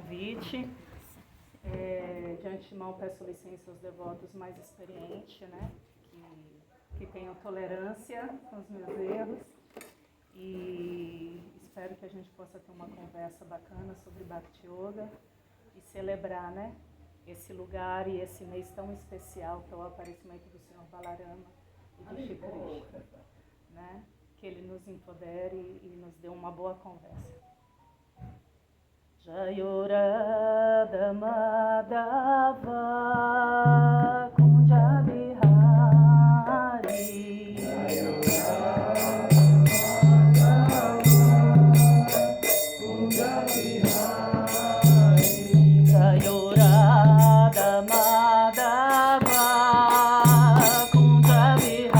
convite. De antemão peço licença aos devotos mais experientes, né? Que tenham tolerância com os meus erros. E espero que a gente possa ter uma conversa bacana sobre Bhakti Yoga e celebrar, né, esse lugar e esse mês tão especial que é o aparecimento do Senhor Balarama e de Shri Krishna, né? Que ele nos empodere e nos dê uma boa conversa. Jayorada Madhava Kunja Bihari Jayorada Madhava Kunja Bihari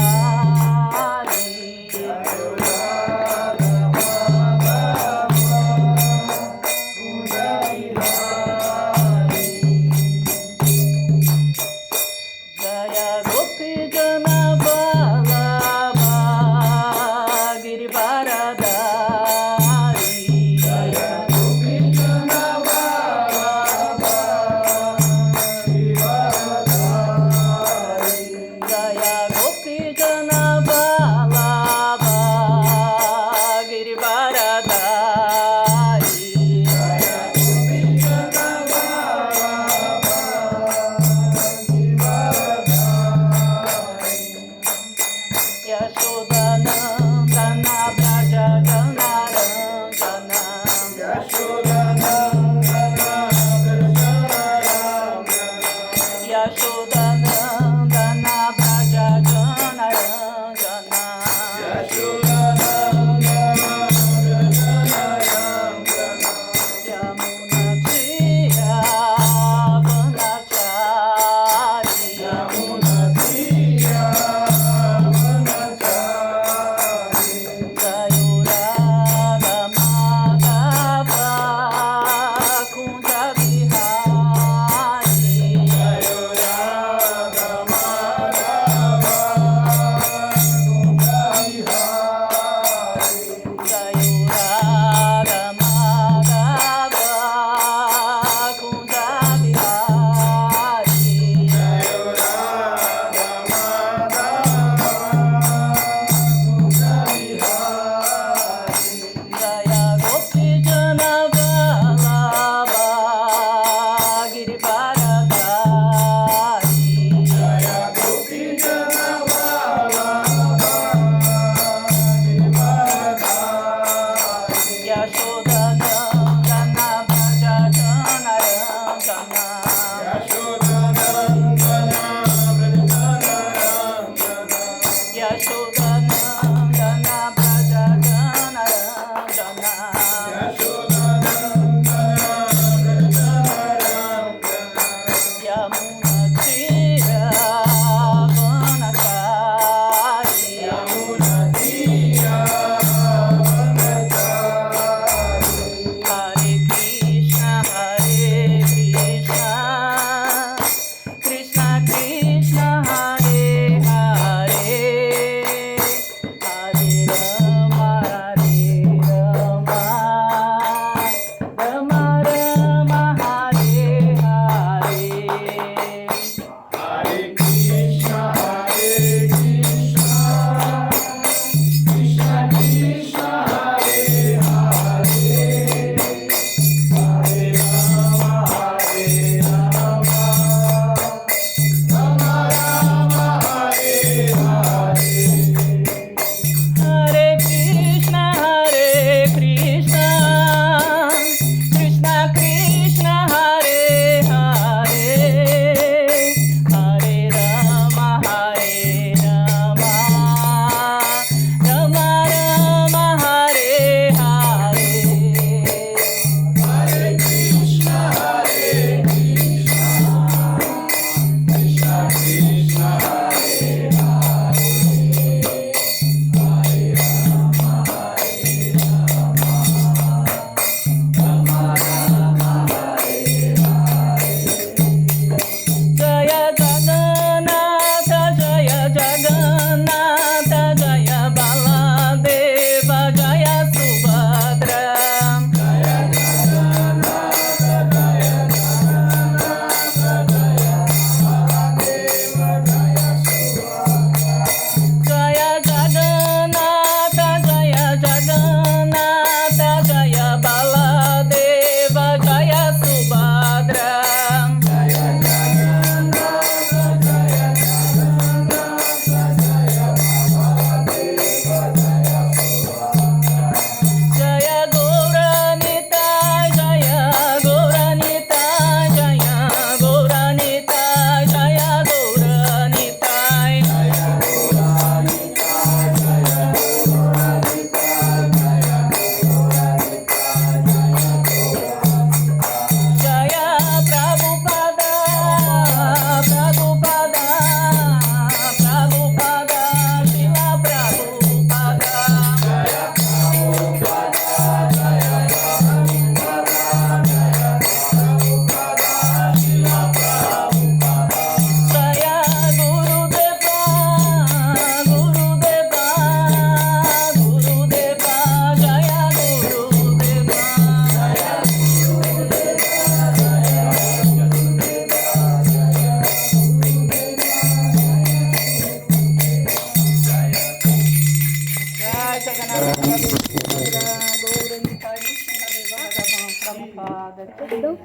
Prabhupada aqui. Perdão,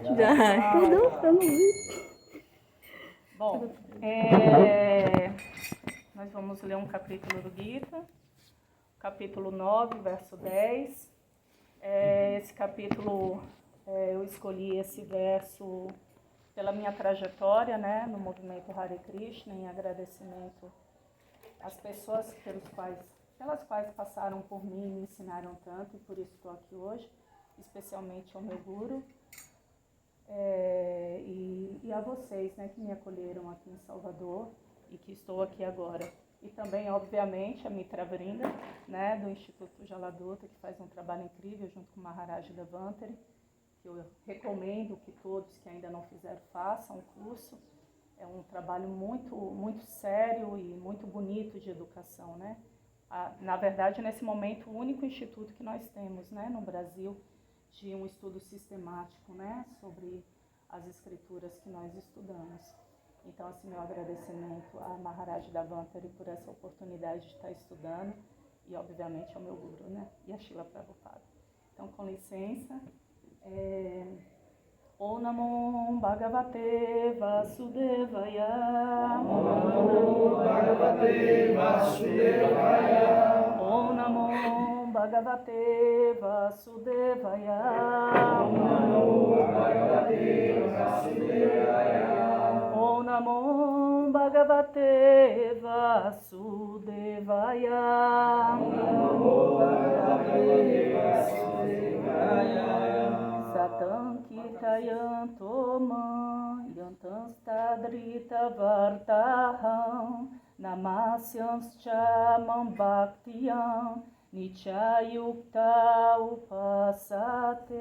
eu não vi. Bom, nós vamos ler um capítulo do Gita, capítulo 9, verso 10. Esse capítulo, eu escolhi esse verso pela minha trajetória, né, no movimento Hare Krishna, em agradecimento às pessoas pelas quais passaram por mim e me ensinaram tanto, e por isso estou aqui hoje, especialmente ao meu guru, e a vocês, né, que me acolheram aqui em Salvador e que estou aqui agora. E também, obviamente, a Mitra Vrinda, né, do Instituto Jaladuta, que faz um trabalho incrível junto com o Maharaj Devantari, que eu recomendo que todos que ainda não fizeram façam o curso. É um trabalho muito, muito sério e muito bonito de educação, né? Na verdade, nesse momento, o único instituto que nós temos, né, no Brasil, de um estudo sistemático, né, sobre as escrituras que nós estudamos. Então, assim, meu agradecimento a Maharaj Devantari por essa oportunidade de estar estudando e, obviamente, ao meu guru, né, e a Srila Prabhupada. Então, com licença, Om Namo Bhagavate Vasudevaya. Om Namo Bhagavate Vasudevaya. Om Namo Bhagavate Vasudevaya. Om Namo Bhagavate Vasudevaya. Om Namo Bhagavate Vasudevaya. Om Namo Bhagavate Vasudevaya. Satam Kirtayanto Man Yantanstadrita Vartaham Namasyanscha Man Bhaktiyam Nichayukta Upasate.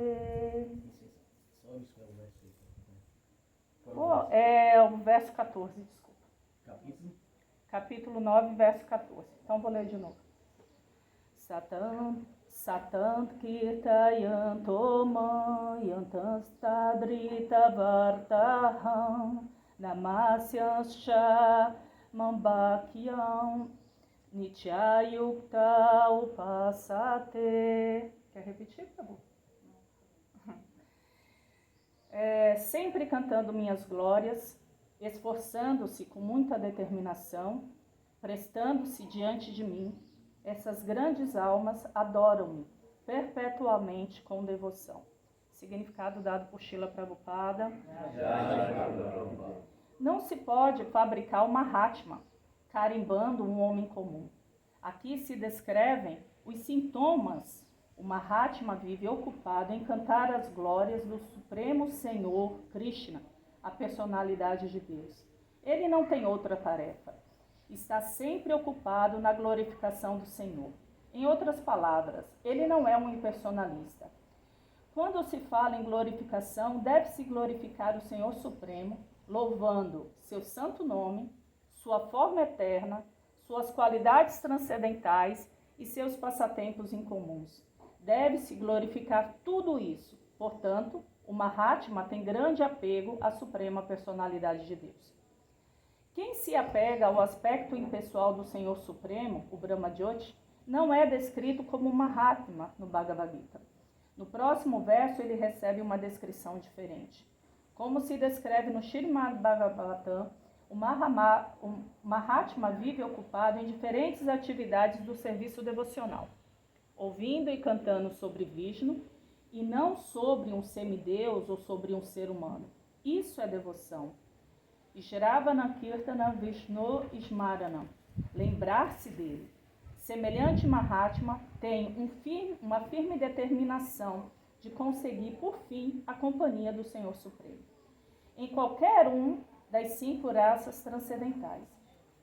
É o verso 14, desculpa. Capítulo 9, verso 14. Então vou ler de novo. Satam Kirtayanto Man Yantanstadrita Vartaham Namasyanscha Man Bhaktiyam Nityayukta Upasate. Quer repetir, Prabhu? Sempre cantando minhas glórias, esforçando-se com muita determinação, prestando-se diante de mim, essas grandes almas adoram-me perpetuamente com devoção. Significado dado por Srila Prabhupada. Não se pode fabricar uma Mahatma, carimbando um homem comum. Aqui se descrevem os sintomas. O Mahatma vive ocupado em cantar as glórias do Supremo Senhor Krishna, a personalidade de Deus. Ele não tem outra tarefa. Está sempre ocupado na glorificação do Senhor. Em outras palavras, ele não é um impersonalista. Quando se fala em glorificação, deve-se glorificar o Senhor Supremo, louvando seu santo nome, sua forma eterna, suas qualidades transcendentais e seus passatempos incomuns. Deve-se glorificar tudo isso. Portanto, o Mahatma tem grande apego à suprema personalidade de Deus. Quem se apega ao aspecto impessoal do Senhor Supremo, o Brahma-jyoti, não é descrito como Mahatma no Bhagavad Gita. No próximo verso, ele recebe uma descrição diferente. Como se descreve no Śrīmad Bhagavatam, o Mahatma vive ocupado em diferentes atividades do serviço devocional, ouvindo e cantando sobre Vishnu, e não sobre um semideus ou sobre um ser humano. Isso é devoção. Ishravana Kirtana Vishnu Smarana, lembrar-se dele. Semelhante Mahatma tem uma firme determinação de conseguir, por fim, a companhia do Senhor Supremo, em qualquer um das 5 raças transcendentais.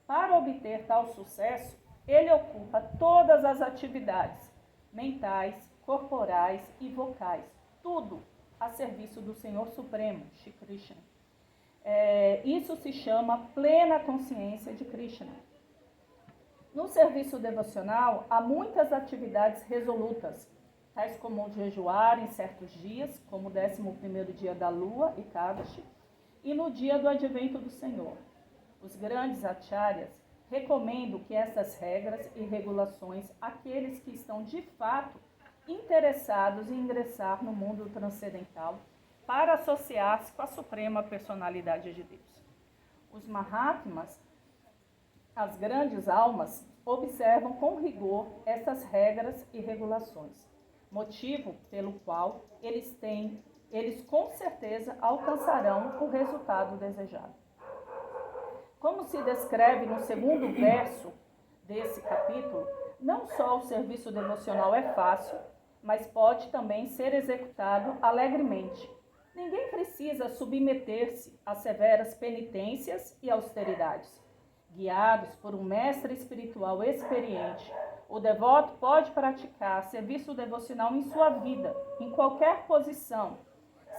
Para obter tal sucesso, ele ocupa todas as atividades mentais, corporais e vocais, tudo a serviço do Senhor Supremo, Shri Krishna. Isso se chama plena consciência de Krishna. No serviço devocional, há muitas atividades resolutas, tais como jejuar em certos dias, como o 11º dia da lua, Ekadashi, e no dia do advento do Senhor. Os grandes acharyas recomendam que essas regras e regulações, aqueles que estão de fato interessados em ingressar no mundo transcendental, para associar-se com a suprema personalidade de Deus. Os Mahatmas, as grandes almas, observam com rigor essas regras e regulações, motivo pelo qual eles com certeza alcançarão o resultado desejado. Como se descreve no segundo verso desse capítulo, não só o serviço devocional é fácil, mas pode também ser executado alegremente. Ninguém precisa submeter-se a severas penitências e austeridades. Guiados por um mestre espiritual experiente, o devoto pode praticar serviço devocional em sua vida, em qualquer posição,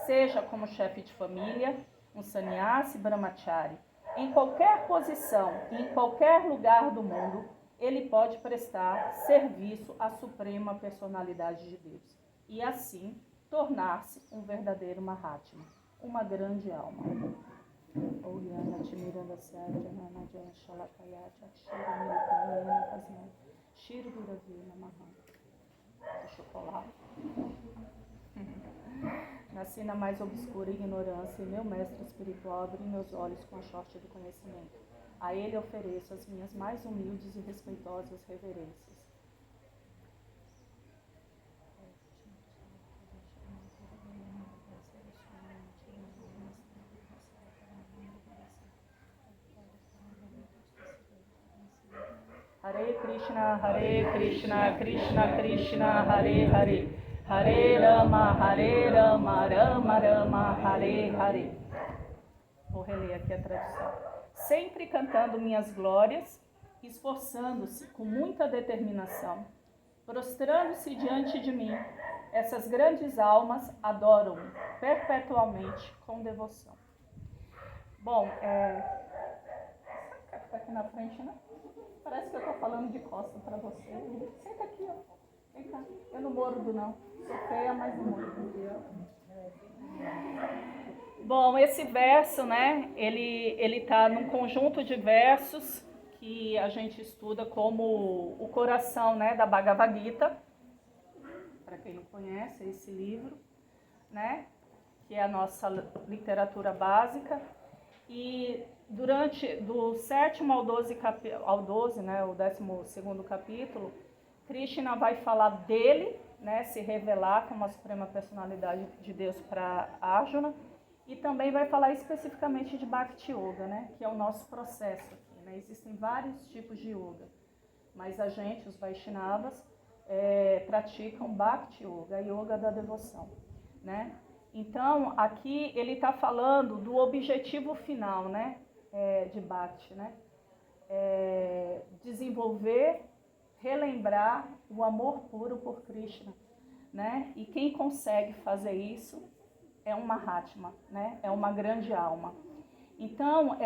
seja como chefe de família, um sannyasi brahmachari. Em qualquer posição e em qualquer lugar do mundo, ele pode prestar serviço à suprema personalidade de Deus e assim tornar-se um verdadeiro Mahatma, uma grande alma. Chocolate. Nasci na mais obscura ignorância e meu mestre espiritual abriu meus olhos com a sorte do conhecimento. A ele ofereço as minhas mais humildes e respeitosas reverências. Hare Krishna, Krishna Krishna, Hare Hare, Hare Rama, Rama Rama, Hare Hare. Vou reler aqui a tradução. Sempre cantando minhas glórias, esforçando-se com muita determinação, prostrando-se diante de mim, essas grandes almas adoram-me perpetualmente com devoção. Bom, quer ficar aqui na frente, né? Parece que eu estou falando de costa para você. Senta aqui, ó. Vem cá. Eu não mordo, não. Sou feia, mas não mordo. Bom, esse verso, né, ele está num conjunto de versos que a gente estuda como o coração, né, da Bhagavad Gita. Para quem não conhece, é esse livro, né, que é a nossa literatura básica. E durante do 7º ao 12, né, o 12º capítulo, Krishna vai falar dele, né, se revelar como a suprema personalidade de Deus para Arjuna, e também vai falar especificamente de Bhakti Yoga, né, que é o nosso processo aqui, né? Existem vários tipos de yoga, mas a gente, os Vaishnavas, praticam Bhakti Yoga, a yoga da devoção, né? Então, aqui ele está falando do objetivo final, né, de Bhakti, né? Desenvolver, relembrar o amor puro por Krishna, né? E quem consegue fazer isso é um Mahatma, né? É uma grande alma. Então,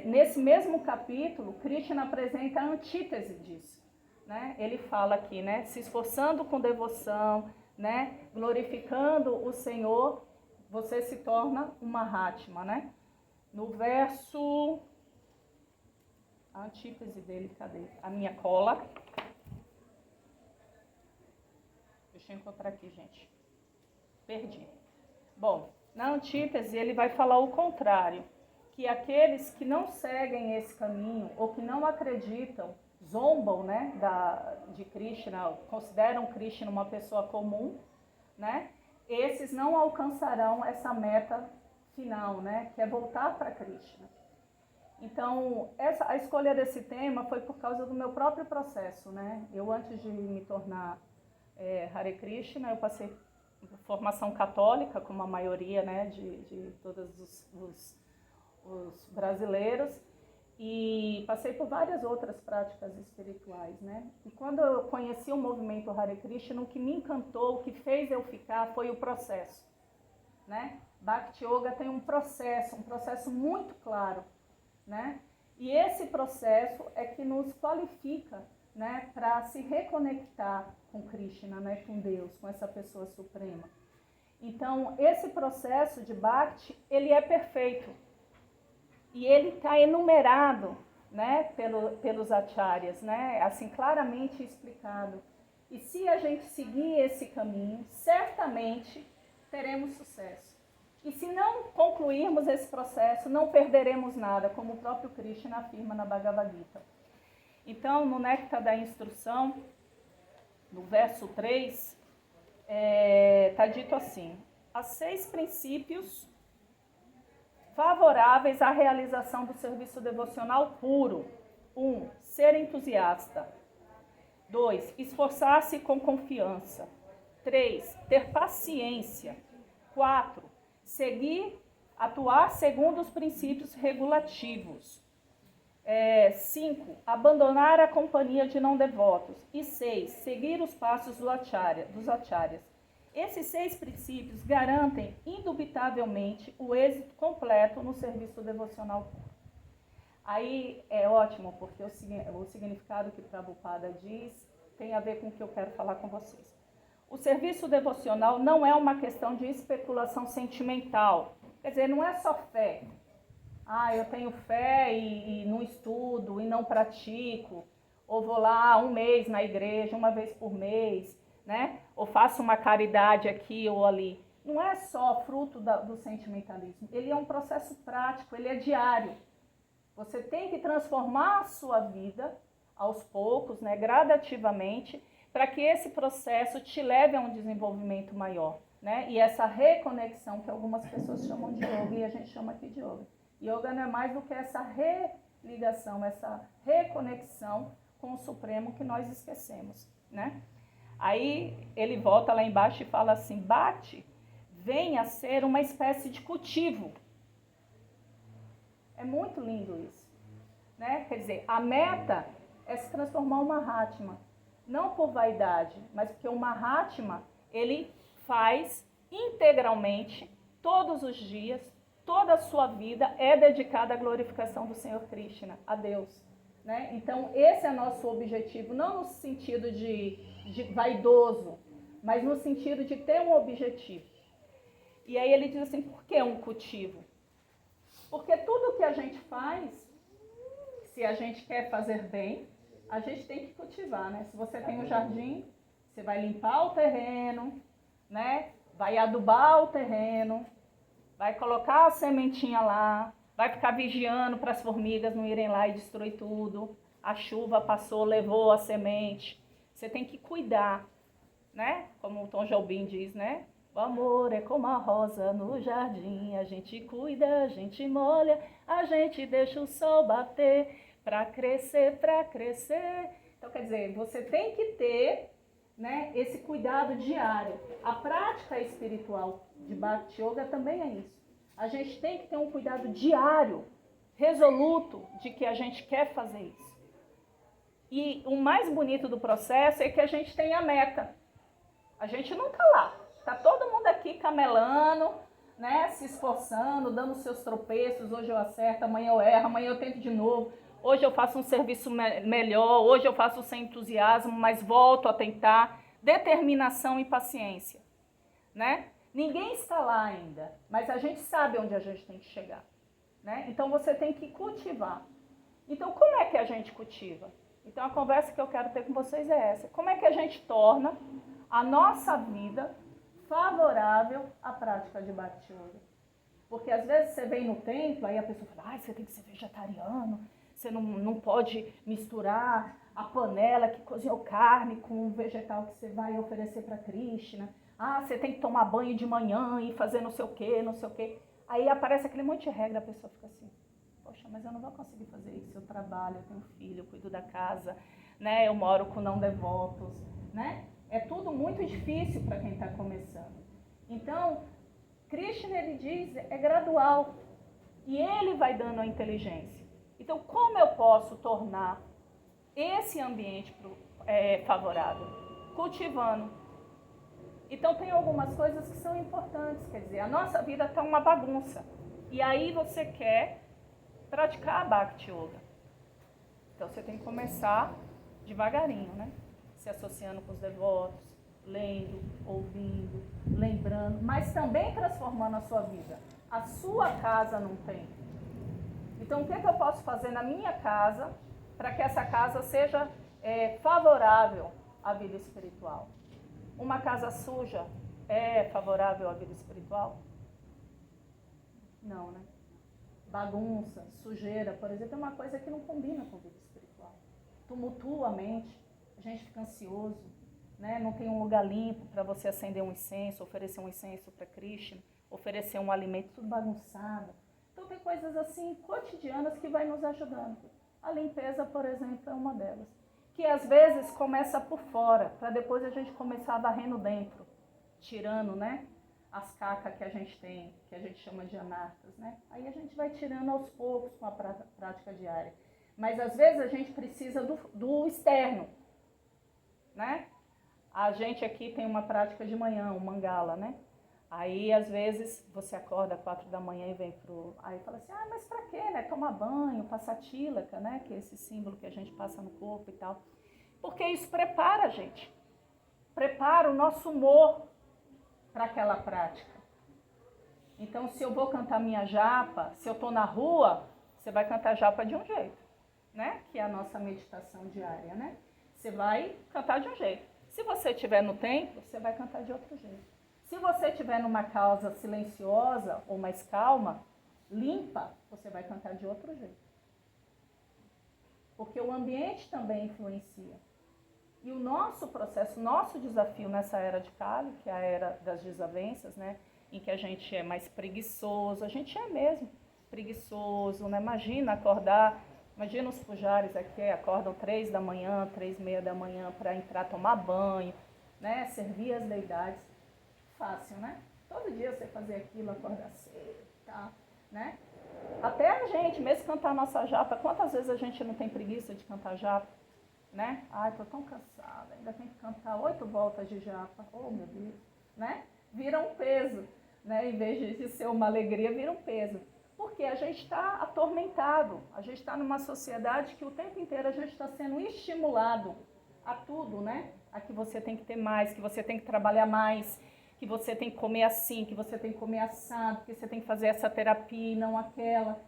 nesse mesmo capítulo, Krishna apresenta a antítese disso, né? Ele fala aqui, né? Se esforçando com devoção, né? Glorificando o Senhor, você se torna um Mahatma, né? No verso... A antítese dele, cadê? A minha cola. Deixa eu encontrar aqui, gente. Perdi. Bom, na antítese ele vai falar o contrário, que aqueles que não seguem esse caminho ou que não acreditam, zombam, né, de Krishna, consideram Krishna uma pessoa comum, né? Esses não alcançarão essa meta final, né, que é voltar para Krishna. Então, a escolha desse tema foi por causa do meu próprio processo, né? Eu, antes de me tornar Hare Krishna, eu passei formação católica, como a maioria, né, de todos os brasileiros, e passei por várias outras práticas espirituais, né? E quando eu conheci o movimento Hare Krishna, o que me encantou, o que fez eu ficar foi o processo, né? Bhakti Yoga tem um processo muito claro, né? E esse processo é que nos qualifica, né, para se reconectar com Krishna, né, com Deus, com essa pessoa suprema. Então, esse processo de Bhakti, ele é perfeito. E ele está enumerado, né, pelos acharyas, né, assim, claramente explicado. E se a gente seguir esse caminho, certamente teremos sucesso. E se não concluirmos esse processo, não perderemos nada, como o próprio Krishna afirma na Bhagavad Gita. Então, no Néctar da Instrução, no verso 3, está dito assim: há 6 princípios favoráveis à realização do serviço devocional puro. 1. Ser entusiasta. 2. Esforçar-se com confiança. 3. Ter paciência. 4. Atuar segundo os princípios regulativos. 5. Abandonar a companhia de não devotos. E 6. Seguir os passos dos acharyas. Esses 6 princípios garantem indubitavelmente o êxito completo no serviço devocional puro. Aí é ótimo, porque o significado que Prabhupada diz tem a ver com o que eu quero falar com vocês. O serviço devocional não é uma questão de especulação sentimental. Quer dizer, não é só fé. Eu tenho fé e não estudo e não pratico. Ou vou lá 1 mês na igreja, 1 vez por mês, né? Ou faço uma caridade aqui ou ali. Não é só fruto do sentimentalismo. Ele é um processo prático, ele é diário. Você tem que transformar a sua vida aos poucos, né, gradativamente, para que esse processo te leve a um desenvolvimento maior, né? E essa reconexão que algumas pessoas chamam de yoga e a gente chama aqui de yoga. Yoga não é mais do que essa religação, essa reconexão com o Supremo que nós esquecemos, né? Aí ele volta lá embaixo e fala assim: Bhakti vem a ser uma espécie de cultivo. É muito lindo isso, né? Quer dizer, a meta é se transformar em Mahatma, não por vaidade, mas porque o Mahatma, ele faz integralmente, todos os dias, toda a sua vida é dedicada à glorificação do Senhor Krishna, a Deus, né? Então, esse é nosso objetivo, não no sentido de vaidoso, mas no sentido de ter um objetivo. E aí ele diz assim: por que um cultivo? Porque tudo que a gente faz, se a gente quer fazer bem, a gente tem que cultivar, né? Se você tem um jardim, você vai limpar o terreno, né? Vai adubar o terreno, vai colocar a sementinha lá, vai ficar vigiando para as formigas não irem lá e destruir tudo. A chuva passou, levou a semente. Você tem que cuidar, né? Como o Tom Jobim diz, né? O amor é como a rosa no jardim, a gente cuida, a gente molha, a gente deixa o sol bater para crescer, para crescer. Então, quer dizer, você tem que ter, né, esse cuidado diário. A prática espiritual de Bhakti Yoga também é isso. A gente tem que ter um cuidado diário, resoluto, de que a gente quer fazer isso. E o mais bonito do processo é que a gente tem a meta. A gente não está lá. Está todo mundo aqui camelando, né, se esforçando, dando seus tropeços. Hoje eu acerto, amanhã eu erro, amanhã eu tento de novo. Hoje eu faço um serviço melhor, hoje eu faço sem entusiasmo, mas volto a tentar. Determinação e paciência, né? Ninguém está lá ainda, mas a gente sabe onde a gente tem que chegar, né? Então você tem que cultivar. Então como é que a gente cultiva? Então a conversa que eu quero ter com vocês é essa. Como é que a gente torna a nossa vida favorável à prática de Bhakti Yoga? Porque às vezes você vem no templo, aí a pessoa fala: você tem que ser vegetariano, você não pode misturar a panela que cozinhou carne com o vegetal que você vai oferecer para Krishna. Você tem que tomar banho de manhã e fazer não sei o quê, não sei o quê. Aí aparece aquele monte de regra, a pessoa fica assim: poxa, mas eu não vou conseguir fazer isso. Eu trabalho, eu tenho filho, eu cuido da casa, né? Eu moro com não devotos, né? É tudo muito difícil para quem está começando. Então, Krishna, ele diz, é gradual. E ele vai dando a inteligência. Então, como eu posso tornar esse ambiente favorável? Cultivando. Então, tem algumas coisas que são importantes. Quer dizer, a nossa vida está uma bagunça. E aí você quer praticar a Bhakti Yoga. Então, você tem que começar devagarinho, né? Se associando com os devotos, lendo, ouvindo, lembrando, mas também transformando a sua vida. A sua casa não tem. Então, o que eu posso fazer na minha casa para que essa casa seja favorável à vida espiritual? Uma casa suja é favorável à vida espiritual? Não, né? Bagunça, sujeira, por exemplo, é uma coisa que não combina com a vida espiritual. Tumultua a mente, a gente fica ansioso, né? Não tem um lugar limpo para você acender um incenso, oferecer um incenso para Krishna, oferecer um alimento, tudo bagunçado. Então tem coisas assim cotidianas que vai nos ajudando. A limpeza, por exemplo, é uma delas. Que às vezes começa por fora, para depois a gente começar varrendo dentro, tirando, né? As cacas que a gente tem, que a gente chama de anartas, né? Aí a gente vai tirando aos poucos com a prática diária. Mas às vezes a gente precisa do externo, né? A gente aqui tem uma prática de manhã, o mangala, né? Aí às vezes você acorda às 4 da manhã e vem pro... Aí fala assim, mas pra quê, né? Tomar banho, passar tílaca, né? Que é esse símbolo que a gente passa no corpo e tal. Porque isso prepara a gente. Prepara o nosso humor para aquela prática. Então, se eu vou cantar minha japa, se eu estou na rua, você vai cantar japa de um jeito, né? Que é a nossa meditação diária, né? Você vai cantar de um jeito. Se você estiver no templo, você vai cantar de outro jeito. Se você estiver numa casa silenciosa ou mais calma, limpa, você vai cantar de outro jeito. Porque o ambiente também influencia. E o nosso processo, nosso desafio nessa era de Kali, que é a era das desavenças, né? Em que a gente é mais preguiçoso, a gente é mesmo preguiçoso, né? Imagina acordar, imagina os pujaris aqui, acordam 3 da manhã, 3:30 da manhã para entrar tomar banho, né? Servir as deidades. Fácil, né? Todo dia você fazer aquilo, acordar cedo, tá? Né? Até a gente, mesmo cantar a nossa japa, quantas vezes a gente não tem preguiça de cantar japa? Né? Ai, tô tão cansada, ainda tem que cantar 8 voltas de japa. Oh, meu Deus, né? Vira um peso, né? Em vez de ser uma alegria, vira um peso. Porque a gente está atormentado, a gente está numa sociedade que o tempo inteiro a gente está sendo estimulado a tudo, né? A que você tem que ter mais, que você tem que trabalhar mais, que você tem que comer assim, que você tem que comer assado, que você tem que fazer essa terapia e não aquela,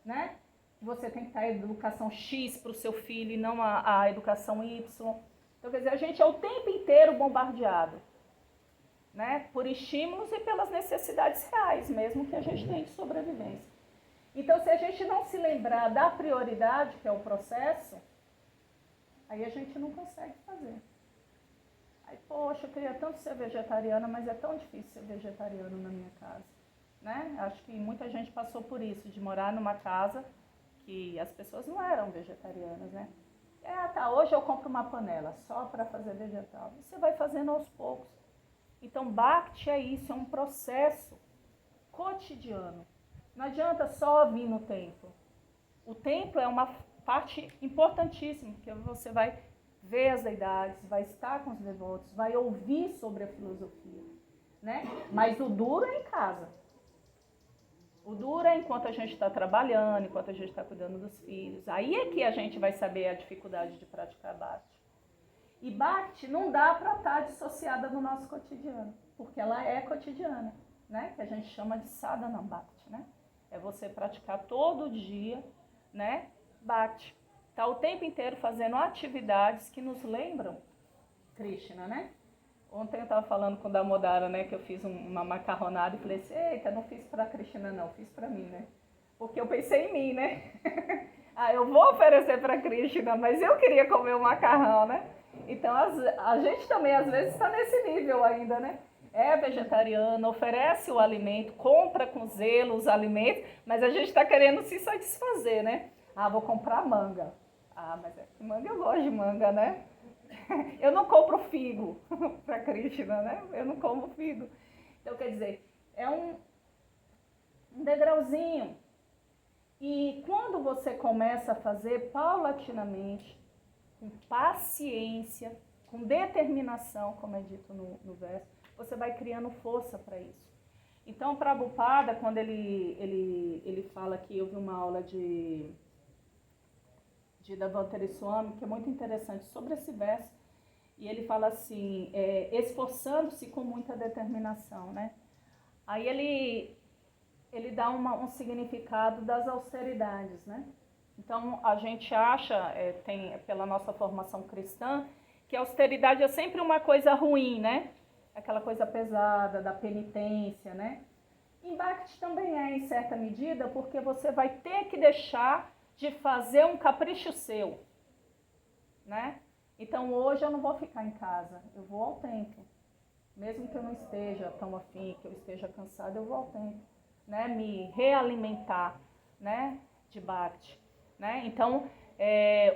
né? Você tem que dar a educação X para o seu filho e não a educação Y. Então, quer dizer, a gente é o tempo inteiro bombardeado, né? Por estímulos e pelas necessidades reais mesmo que a gente tem de sobrevivência. Então, se a gente não se lembrar da prioridade, que é o processo, aí a gente não consegue fazer. Aí, poxa, eu queria tanto ser vegetariana, mas é tão difícil ser vegetariano na minha casa, né? Acho que muita gente passou por isso, de morar numa casa que as pessoas não eram vegetarianas, né? Tá, hoje eu compro uma panela só para fazer vegetal. Você vai fazendo aos poucos. Então, Bhakti é isso, é um processo cotidiano. Não adianta só vir no templo. O templo é uma parte importantíssima, porque você vai ver as deidades, vai estar com os devotos, vai ouvir sobre a filosofia, né? Mas o duro é em casa. O duro é enquanto a gente está trabalhando, enquanto a gente está cuidando dos filhos. Aí é que a gente vai saber a dificuldade de praticar Bhakti. E Bhakti não dá para estar dissociada do nosso cotidiano, porque ela é cotidiana, né? Que a gente chama de sadhana Bhakti, né? É você praticar todo dia, né? Bhakti. Tá o tempo inteiro fazendo atividades que nos lembram Krishna, né? Ontem eu estava falando com o Damodara, né, que eu fiz uma macarronada e falei assim, eita, não fiz para Krishna não, fiz para mim, né? Porque eu pensei em mim, né? Eu vou oferecer para Krishna, mas eu queria comer o macarrão, né? Então a gente também às vezes está nesse nível ainda, né? É vegetariano, oferece o alimento, compra com zelo os alimentos, mas a gente está querendo se satisfazer, né? Vou comprar manga. Mas manga eu gosto de manga, né? Eu não compro figo para Krishna, né? Eu não como figo. Então, quer dizer, é um degrauzinho. E quando você começa a fazer paulatinamente, com paciência, com determinação, como é dito no verso, você vai criando força para isso. Então, Prabhupada, quando ele fala que houve uma aula de Davantari Swami, que é muito interessante, sobre esse verso, e ele fala assim, esforçando-se com muita determinação, né? Aí ele dá um significado das austeridades, né? Então, a gente acha, pela nossa formação cristã, que a austeridade é sempre uma coisa ruim, né? Aquela coisa pesada, da penitência, né? Em Bhakti também é, em certa medida, porque você vai ter que deixar de fazer um capricho seu, né? Então, hoje eu não vou ficar em casa, eu vou ao templo. Mesmo que eu não esteja tão afim, que eu esteja cansada, eu vou ao templo, né? Me realimentar, né? De Bhakti, né? Então,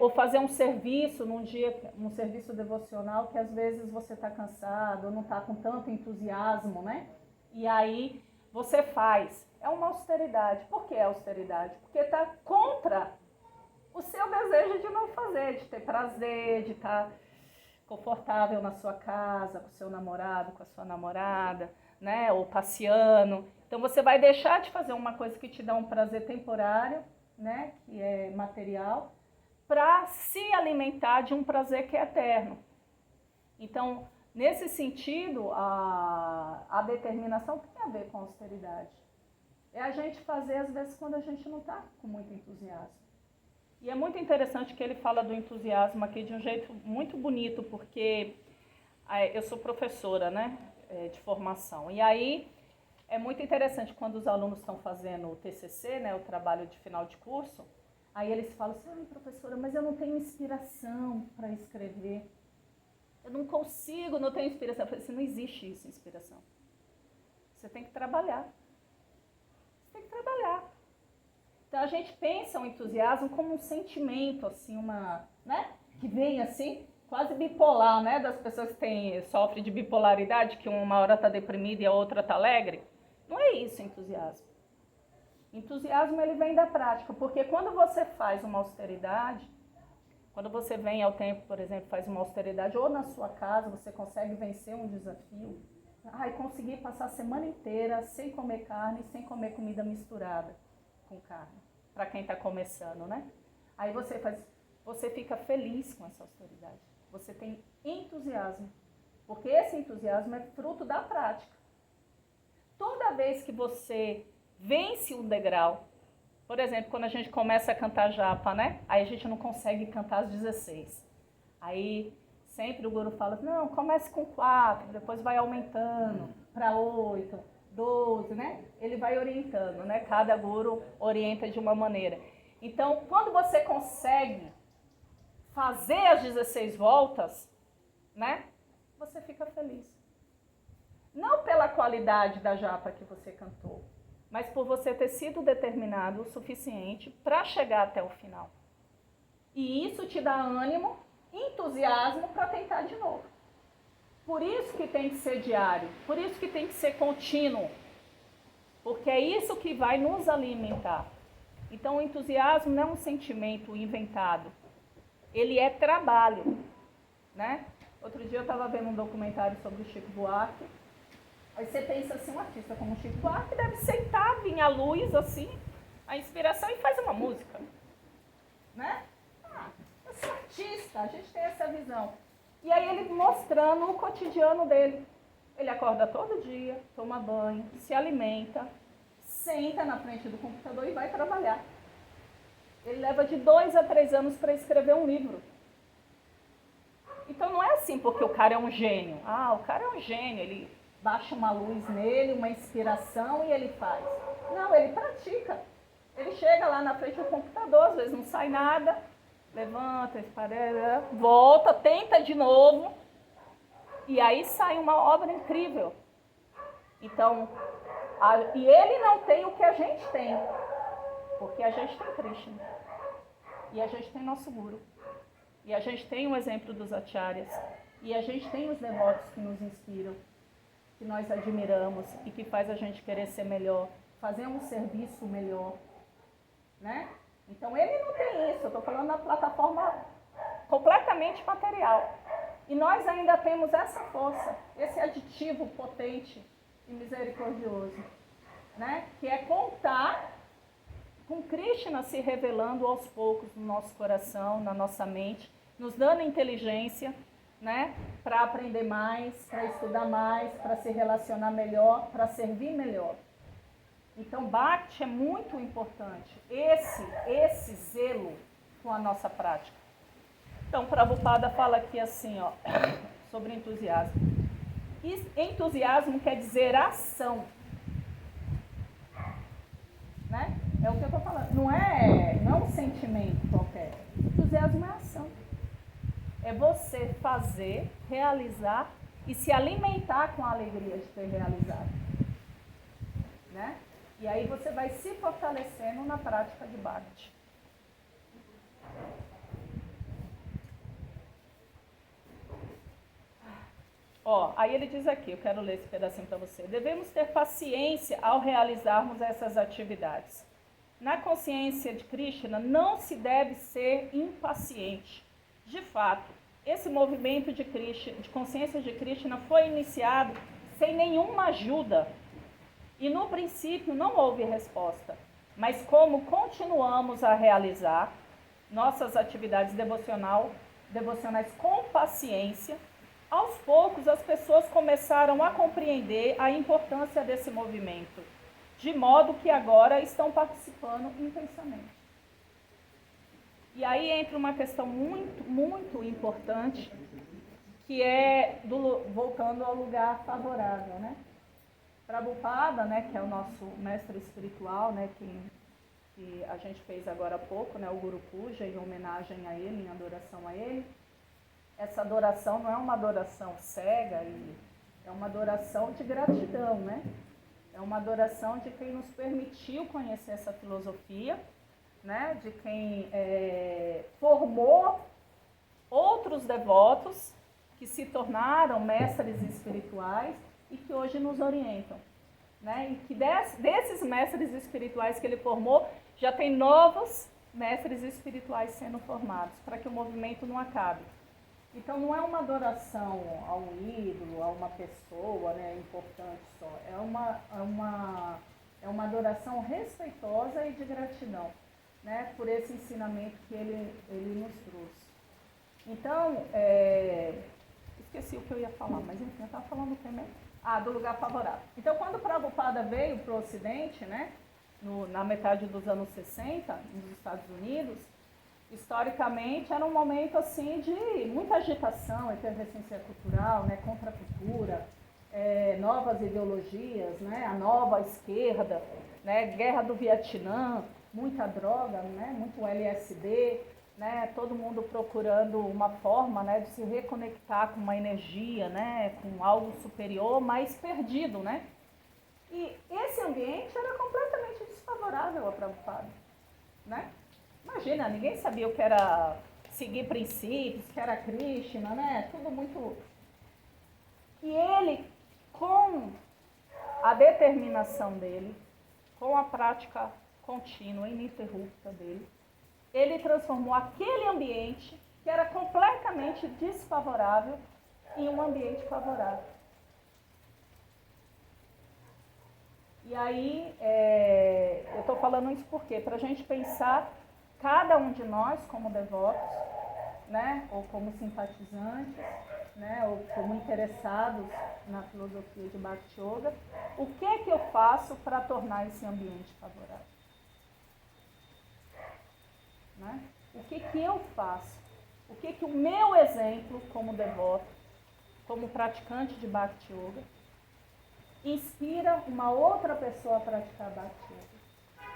ou fazer um serviço num dia, um serviço devocional que às vezes você está cansado, ou não está com tanto entusiasmo, né? E aí você faz. É uma austeridade. Por que austeridade? Porque está contra o seu desejo de não fazer, de ter prazer, de estar confortável na sua casa, com o seu namorado, com a sua namorada, né? Ou passeando. Então você vai deixar de fazer uma coisa que te dá um prazer temporário, né? Que é material, para se alimentar de um prazer que é eterno. Então, nesse sentido, a determinação tem a ver com a austeridade. É a gente fazer, às vezes, quando a gente não está com muito entusiasmo. E é muito interessante que ele fala do entusiasmo aqui de um jeito muito bonito, porque eu sou professora, né, de formação. E aí é muito interessante quando os alunos estão fazendo o TCC, né, o trabalho de final de curso, aí eles falam assim, ai, professora, mas eu não tenho inspiração para escrever. Eu não consigo, não tenho inspiração. Eu falei assim, não existe isso, inspiração. Você tem que trabalhar. Você tem que trabalhar. Então a gente pensa o entusiasmo como um sentimento, assim, né? Que vem assim, quase bipolar, né? Das pessoas que sofrem de bipolaridade, que uma hora está deprimida e a outra está alegre. Não é isso entusiasmo. Entusiasmo ele vem da prática, porque quando você faz uma austeridade, quando você vem ao templo, por exemplo, faz uma austeridade, ou na sua casa você consegue vencer um desafio, conseguir passar a semana inteira sem comer carne, sem comer comida misturada com carne, para quem está começando, né? Aí você fica feliz com essa austeridade, você tem entusiasmo, porque esse entusiasmo é fruto da prática. Toda vez que você vence um degrau, por exemplo, quando a gente começa a cantar japa, né? Aí a gente não consegue cantar às 16. Aí sempre o guru fala, não, comece com 4, depois vai aumentando para 8, 12, né? Ele vai orientando, né? Cada guru orienta de uma maneira. Então, quando você consegue fazer as 16 voltas, né? Você fica feliz. Não pela qualidade da japa que você cantou, mas por você ter sido determinado o suficiente para chegar até o final. E isso te dá ânimo, entusiasmo para tentar de novo. Por isso que tem que ser diário, por isso que tem que ser contínuo, porque é isso que vai nos alimentar. Então o entusiasmo não é um sentimento inventado, ele é trabalho, né? Outro dia eu estava vendo um documentário sobre o Chico Buarque. Aí você pensa assim, um artista como o Chico Buarque deve sentar, vir a luz, assim, a inspiração e faz uma música, né? Eu sou artista, a gente tem essa visão. E aí ele mostrando o cotidiano dele. Ele acorda todo dia, toma banho, se alimenta, senta na frente do computador e vai trabalhar. Ele leva de 2 a 3 anos para escrever um livro. Então não é assim porque o cara é um gênio. O cara é um gênio, ele baixa uma luz nele, uma inspiração e ele faz. Não, ele pratica. Ele chega lá na frente do computador, às vezes não sai nada, levanta, esparelha, volta, tenta de novo e aí sai uma obra incrível. Então, e ele não tem o que a gente tem, porque a gente tem Krishna e a gente tem nosso Guru e a gente tem o exemplo dos acharyas e a gente tem os devotos que nos inspiram, que nós admiramos e que faz a gente querer ser melhor, fazer um serviço melhor, né? Então ele não tem isso, eu estou falando na plataforma completamente material. E nós ainda temos essa força, esse aditivo potente e misericordioso, né? Que é contar com Krishna se revelando aos poucos no nosso coração, na nossa mente, nos dando inteligência, né? Para aprender mais, para estudar mais, para se relacionar melhor, para servir melhor. Então, Bhakti é muito importante, esse zelo com a nossa prática. Então, Prabhupada fala aqui assim, ó, sobre entusiasmo. Entusiasmo quer dizer ação. É o que eu estou falando. Não é um sentimento qualquer. Entusiasmo é ação. É você fazer, realizar e se alimentar com a alegria de ter realizado. Né? E aí você vai se fortalecendo na prática de Bhakti. Aí ele diz aqui, eu quero ler esse pedacinho para você. Devemos ter paciência ao realizarmos essas atividades. Na consciência de Krishna, não se deve ser impaciente. De fato, esse movimento de consciência de Krishna foi iniciado sem nenhuma ajuda. E no princípio não houve resposta. Mas como continuamos a realizar nossas atividades devocionais com paciência, aos poucos as pessoas começaram a compreender a importância desse movimento, de modo que agora estão participando intensamente. E aí entra uma questão muito, muito importante, que é, voltando ao lugar favorável, né? Prabhupada, né, que é o nosso mestre espiritual, né, que a gente fez agora há pouco, né, o Guru Puja, em homenagem a ele, em adoração a ele. Essa adoração não é uma adoração cega, é uma adoração de gratidão, né? É uma adoração de quem nos permitiu conhecer essa filosofia, né? De quem formou outros devotos que se tornaram mestres espirituais e que hoje nos orientam. Né? E que desses mestres espirituais que ele formou, já tem novos mestres espirituais sendo formados, para que o movimento não acabe. Então não é uma adoração a um ídolo, a uma pessoa, né, importante só. É uma adoração respeitosa e de gratidão, né, por esse ensinamento que ele nos trouxe. Então, esqueci o que eu ia falar, mas enfim, eu estava falando também. Do lugar favorável. Então, quando Prabhupada veio para o Ocidente, né, na metade dos anos 60, nos Estados Unidos, historicamente era um momento assim de muita agitação, efervescência cultural, né, contra a cultura, novas ideologias, né, a nova esquerda, né, guerra do Vietnã, muita droga, né, muito LSD, né, todo mundo procurando uma forma, né, de se reconectar com uma energia, né, com algo superior, mas perdido, né? E esse ambiente era completamente desfavorável a Prabhupada, né? Imagina, ninguém sabia o que era seguir princípios, que era Krishna, né? Tudo muito... E ele, com a determinação dele, com a prática contínua, ininterrupta dele, ele transformou aquele ambiente, que era completamente desfavorável, em um ambiente favorável. E aí, eu estou falando isso por quê? Para a gente pensar, cada um de nós, como devotos, né, ou como simpatizantes, né, ou como interessados na filosofia de Bhakti Yoga, o que é que eu faço para tornar esse ambiente favorável? Né? O que eu faço? O que o meu exemplo como devoto, como praticante de Bhakti Yoga, inspira uma outra pessoa a praticar Bhakti Yoga?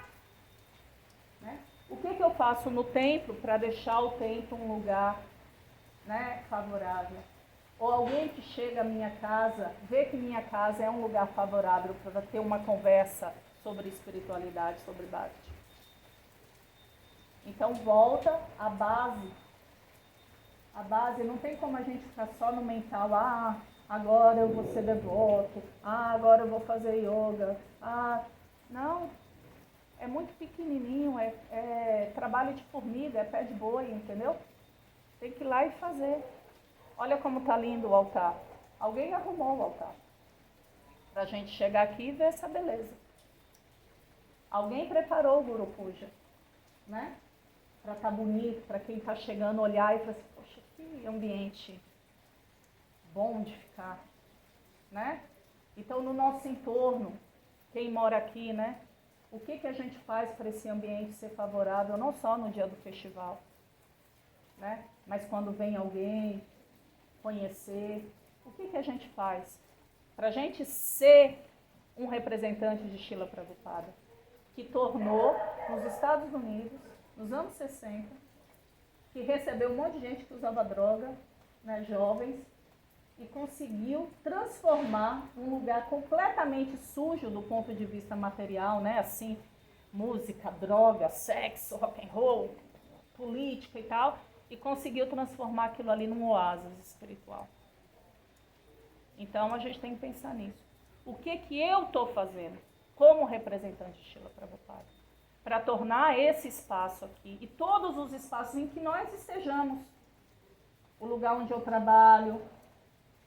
Né? O que eu faço no templo para deixar o templo um lugar, né, favorável? Ou alguém que chega à minha casa, vê que minha casa é um lugar favorável para ter uma conversa sobre espiritualidade, sobre Bhakti. Então volta à base. A base, não tem como a gente ficar só no mental, agora eu vou ser devoto, agora eu vou fazer yoga, não. É muito pequenininho, é trabalho de formiga, é pé de boi, entendeu? Tem que ir lá e fazer. Olha como está lindo o altar. Alguém arrumou o altar para a gente chegar aqui e ver essa beleza. Alguém preparou o Guru Puja, né? Para estar bonito, para quem está chegando olhar e falar assim, poxa, que ambiente bom de ficar, né? Então, no nosso entorno, quem mora aqui, né? O que a gente faz para esse ambiente ser favorável, não só no dia do festival, né? Mas quando vem alguém conhecer, o que a gente faz para a gente ser um representante de Srila Prabhupada, que tornou nos Estados Unidos, nos anos 60, que recebeu um monte de gente que usava droga, né, jovens, e conseguiu transformar um lugar completamente sujo do ponto de vista material, né, assim, música, droga, sexo, rock and roll, política e tal, e conseguiu transformar aquilo ali num oásis espiritual. Então a gente tem que pensar nisso. O que eu estou fazendo como representante de Srila Prabhupada para tornar esse espaço aqui e todos os espaços em que nós estejamos, o lugar onde eu trabalho,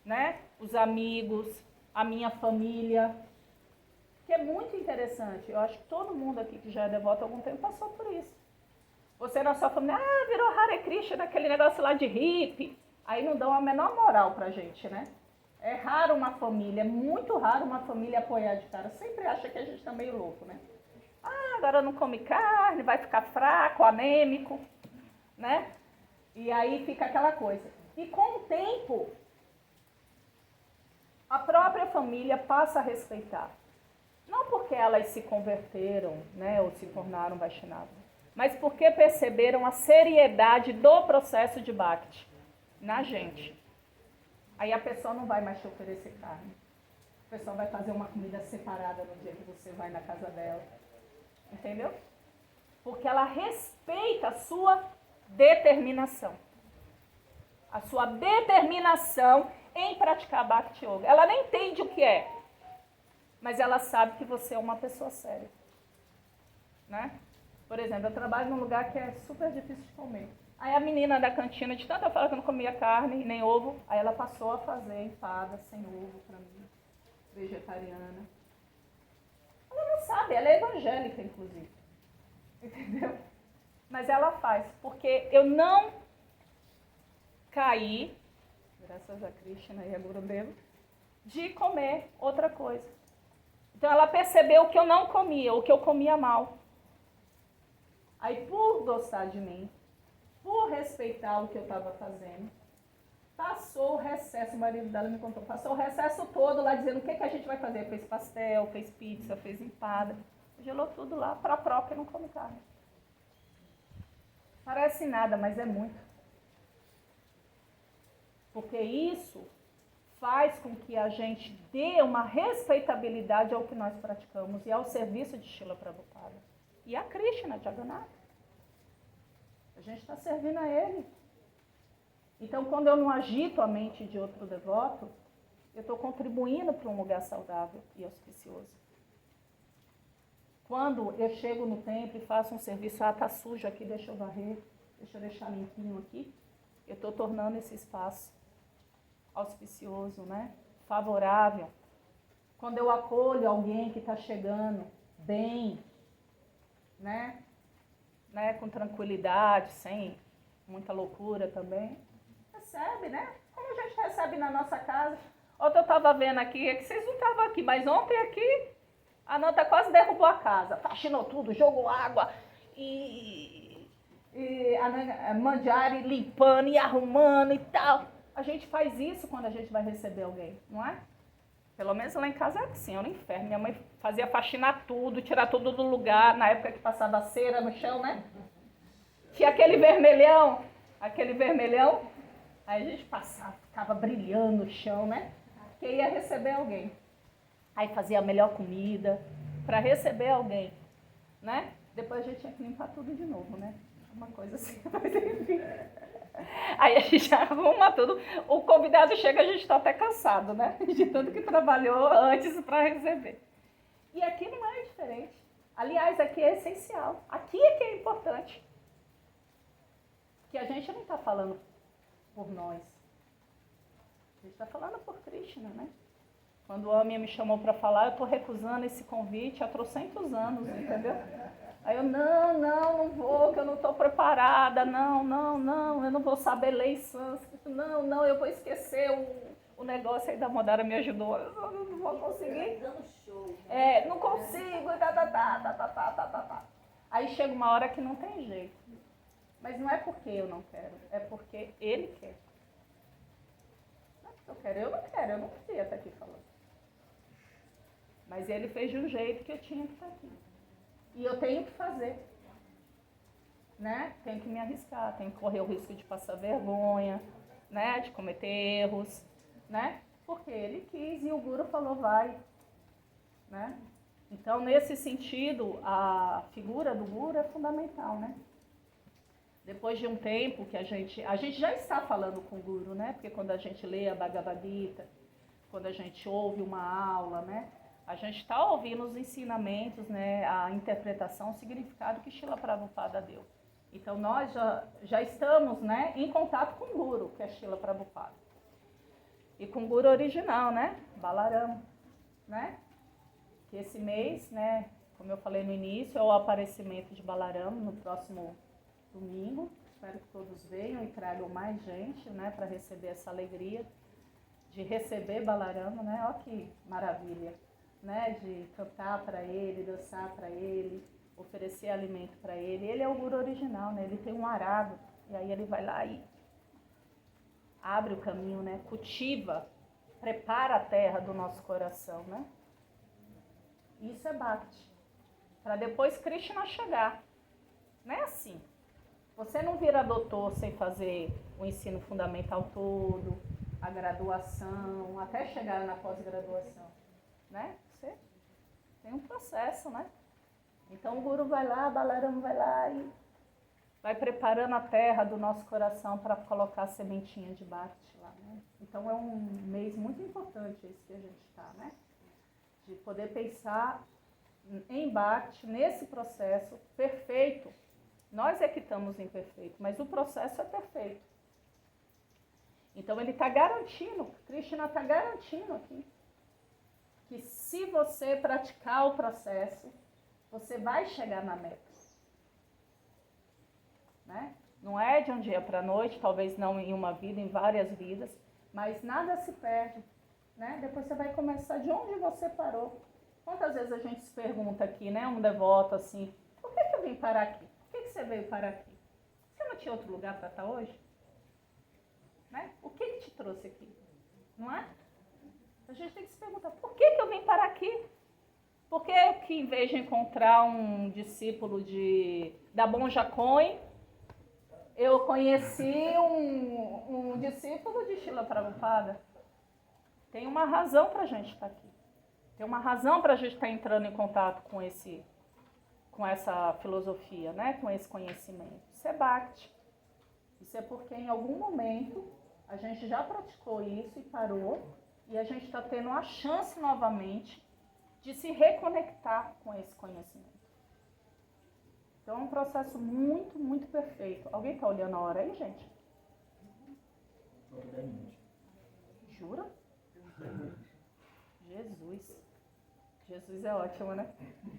né? Os amigos, a minha família, que é muito interessante. Eu acho que todo mundo aqui que já é devoto há algum tempo passou por isso. Você na sua família, virou Hare Krishna, aquele negócio lá de hippie. Aí não dão a menor moral pra gente, né? É raro uma família, é muito raro uma família apoiar de cara. Sempre acha que a gente tá meio louco, né? Agora não come carne, vai ficar fraco, anêmico, né? E aí fica aquela coisa. E com o tempo, a própria família passa a respeitar. Não porque elas se converteram, né, ou se tornaram Vaishnavas, mas porque perceberam a seriedade do processo de Bhakti na gente. Aí a pessoa não vai mais te oferecer carne. A pessoa vai fazer uma comida separada no dia que você vai na casa dela. Entendeu? Porque ela respeita a sua determinação. A sua determinação em praticar Bhakti Yoga. Ela nem entende o que é, mas ela sabe que você é uma pessoa séria. Né? Por exemplo, eu trabalho num lugar que é super difícil de comer. Aí a menina da cantina, de tanta fala que eu não comia carne nem ovo, aí ela passou a fazer empada sem ovo para mim, vegetariana. Ela não sabe, ela é evangélica, inclusive. Entendeu? Mas ela faz, porque eu não caí, graças a Krishna e a Gurudeva, de comer outra coisa. Então ela percebeu que eu não comia, ou que eu comia mal. Aí por gostar de mim, por respeitar o que eu estava fazendo, passou o recesso, o marido dela me contou, passou o recesso todo lá dizendo o que a gente vai fazer. Fez pastel, fez pizza, fez empada, gelou tudo lá para a própria não come carne. Parece nada, mas é muito. Porque isso faz com que a gente dê uma respeitabilidade ao que nós praticamos e ao serviço de Srila Prabhupada. E a Krishna, Jagannatha. A gente está servindo a ele. Então, quando eu não agito a mente de outro devoto, eu estou contribuindo para um lugar saudável e auspicioso. Quando eu chego no templo e faço um serviço, está sujo aqui, deixa eu varrer, deixa eu deixar limpinho aqui, eu estou tornando esse espaço auspicioso, né? Favorável. Quando eu acolho alguém que está chegando bem, né? Com tranquilidade, sem muita loucura também, recebe, né? Como a gente recebe na nossa casa. Ontem eu estava vendo aqui, é que vocês não estavam aqui, mas ontem aqui a Nanta quase derrubou a casa, faxinou tudo, jogou água e a Mandiari limpando e arrumando e tal. A gente faz isso quando a gente vai receber alguém, não é? Pelo menos lá em casa era assim, era um inferno. Minha mãe fazia faxinar tudo, tirar tudo do lugar, na época que passava cera no chão, né? Tinha aquele vermelhão, aí a gente passava, ficava brilhando no chão, né? Porque ia receber alguém. Aí fazia a melhor comida para receber alguém, né? Depois a gente tinha que limpar tudo de novo, né? Uma coisa assim, mas enfim. Aí a gente arruma tudo, o convidado chega, a gente está até cansado, né? De tanto que trabalhou antes para receber. E aqui não é diferente. Aliás, aqui é essencial. Aqui é que é importante. Que a gente não está falando por nós. A gente está falando por Krishna, né? Quando o homem me chamou para falar, eu estou recusando esse convite há trocentos anos, entendeu? Aí eu, não vou, que eu não estou preparada, não, eu não vou saber ler em sânscrito, não, eu vou esquecer o negócio aí da Modara me ajudou, eu não vou conseguir. Não consigo, tá. Aí chega uma hora que não tem jeito. Mas não é porque eu não quero, é porque ele quer. Não é porque eu quero, eu não queria estar aqui falando. Mas ele fez de um jeito que eu tinha que estar aqui. E eu tenho que fazer. Né? Tenho que me arriscar, tenho que correr o risco de passar vergonha, né? De cometer erros, né? Porque ele quis e o Guru falou vai, né? Então, nesse sentido, a figura do Guru é fundamental, né? Depois de um tempo que a gente já está falando com o Guru, né? Porque quando a gente lê a Bhagavad Gita, quando a gente ouve uma aula, né? A gente está ouvindo os ensinamentos, né? A interpretação, o significado que Srila Prabhupada deu. Então, nós já estamos, né, em contato com o Guru, que é Srila Prabhupada. E com o Guru original, né? Balarama, né? Que esse mês, né, como eu falei no início, é o aparecimento de Balarama no próximo domingo. Espero que todos venham e tragam mais gente, né, para receber essa alegria de receber Balarama, né? Olha que maravilha, né? De cantar para ele, dançar para ele, oferecer alimento para ele. Ele é o Guru original, né? Ele tem um arado e aí ele vai lá e abre o caminho, né? Cultiva, prepara a terra do nosso coração, né? Isso é Bhakti. Para depois Krishna chegar. Não é assim. Você não vira doutor sem fazer o ensino fundamental todo, a graduação, até chegar na pós-graduação, né? Você tem um processo, né? Então o Guru vai lá, Balarama vai lá e vai preparando a terra do nosso coração para colocar a sementinha de Bhakti lá, né? Então é um mês muito importante esse que a gente está, né? De poder pensar em Bhakti, nesse processo perfeito. Nós é que estamos imperfeitos, mas o processo é perfeito. Então ele está garantindo, Krishna está garantindo aqui, que se você praticar o processo, você vai chegar na meta. Né? Não é de um dia para a noite, talvez não em uma vida, em várias vidas, mas nada se perde. Né? Depois você vai começar de onde você parou. Quantas vezes a gente se pergunta aqui, né, um devoto assim, por que eu vim parar aqui? Por que você veio parar aqui? Você não tinha outro lugar para estar hoje? Né? O que te trouxe aqui? Não é? A gente tem que se perguntar, por que eu vim parar aqui? Por que em vez de encontrar um discípulo da Bonja Coin, eu conheci um discípulo de Srila Prabhupada? Tem uma razão para a gente estar aqui. Tem uma razão para a gente estar entrando em contato com essa filosofia, né? Com esse conhecimento. Isso é Bhakti. Isso é porque em algum momento a gente já praticou isso e parou, e a gente está tendo a chance novamente de se reconectar com esse conhecimento. Então é um processo muito, muito perfeito. Alguém está olhando a hora aí, gente? Jura? Jesus. Jesus é ótimo, né?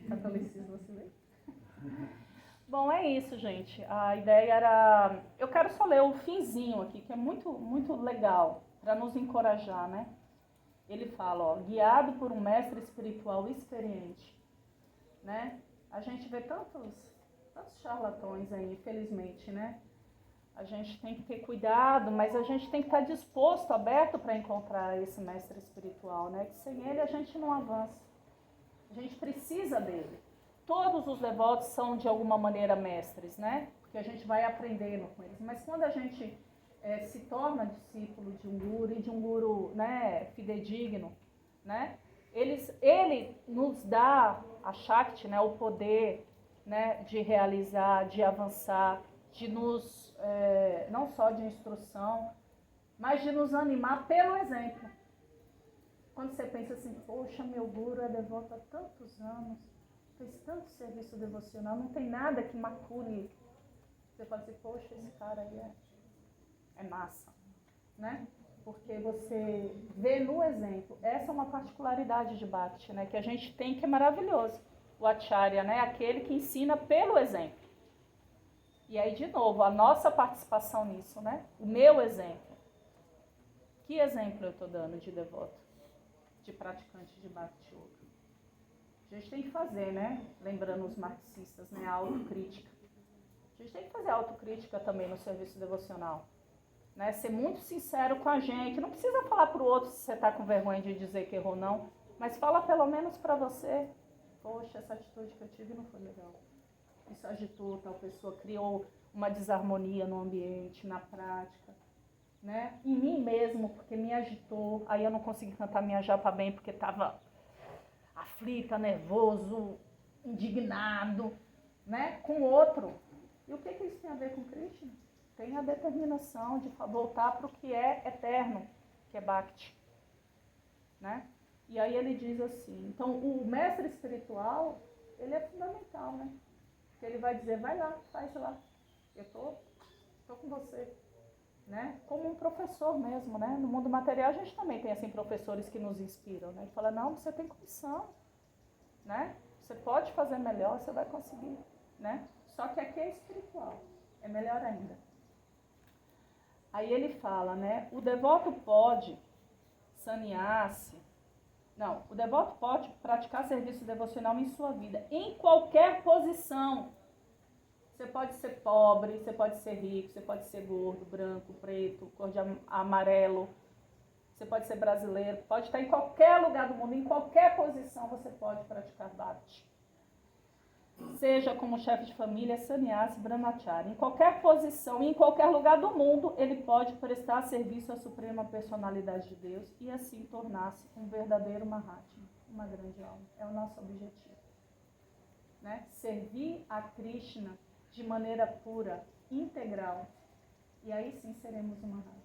Catolicismo assim mesmo. Bom, é isso, gente. A ideia era... Eu quero só ler o finzinho aqui, que é muito, muito legal, para nos encorajar, né? Ele fala, ó, guiado por um mestre espiritual experiente, né? A gente vê tantos charlatões aí, infelizmente, né? A gente tem que ter cuidado, mas a gente tem que estar disposto, aberto para encontrar esse mestre espiritual, né? Que sem ele a gente não avança. A gente precisa dele. Todos os devotos são de alguma maneira mestres, né? Porque a gente vai aprendendo com eles. Mas quando a gente se torna discípulo de um guru e de um guru, né, fidedigno, né? Ele nos dá a Shakti, né, o poder, né, de realizar, de avançar, de nos, não só de instrução, mas de nos animar pelo exemplo. Quando você pensa assim, poxa, meu guru é devoto há tantos anos, fez tanto serviço devocional, não tem nada que macule. Você fala assim, poxa, esse cara aí é massa, né? Porque você vê no exemplo. Essa é uma particularidade de Bhakti, né? Que a gente tem, que é maravilhoso. O Acharya, né? Aquele que ensina pelo exemplo. E aí, de novo, a nossa participação nisso, né? O meu exemplo. Que exemplo eu estou dando de devoto? De praticante de Bhakti Yoga? A gente tem que fazer, né? Lembrando os marxistas, né? A autocrítica. A gente tem que fazer a autocrítica também no serviço devocional. Né? Ser muito sincero com a gente. Não precisa falar para o outro se você está com vergonha de dizer que errou, não. Mas fala pelo menos para você. poxa, essa atitude que eu tive não foi legal. Isso agitou tal pessoa, criou uma desarmonia no ambiente, na prática, né? Em mim mesmo, porque me agitou. Aí eu não consegui cantar minha japa bem, porque estava aflita, nervoso, indignado, né? Com o outro. E o que isso tem a ver com Krishna? Tem a determinação de voltar para o que é eterno, que é Bhakti, né? E aí ele diz assim, então o mestre espiritual, ele é fundamental, né? Porque ele vai dizer, vai lá, faz lá, eu tô com você, né? Como um professor mesmo, né? No mundo material a gente também tem assim professores que nos inspiram, né? Ele fala, não, você tem condição, né? Você pode fazer melhor, você vai conseguir, né? Só que aqui é espiritual, é melhor ainda. Aí ele fala, né? O devoto pode o devoto pode praticar serviço devocional em sua vida, em qualquer posição. Você pode ser pobre, você pode ser rico, você pode ser gordo, branco, preto, cor de amarelo, você pode ser brasileiro, pode estar em qualquer lugar do mundo, em qualquer posição você pode praticar bhakti. Seja como chefe de família, sannyasi, brahmachari. Em qualquer posição, em qualquer lugar do mundo, ele pode prestar serviço à Suprema Personalidade de Deus e assim tornar-se um verdadeiro Mahatma, uma grande alma. É o nosso objetivo, né? Servir a Krishna de maneira pura, integral. E aí sim seremos um Mahatma.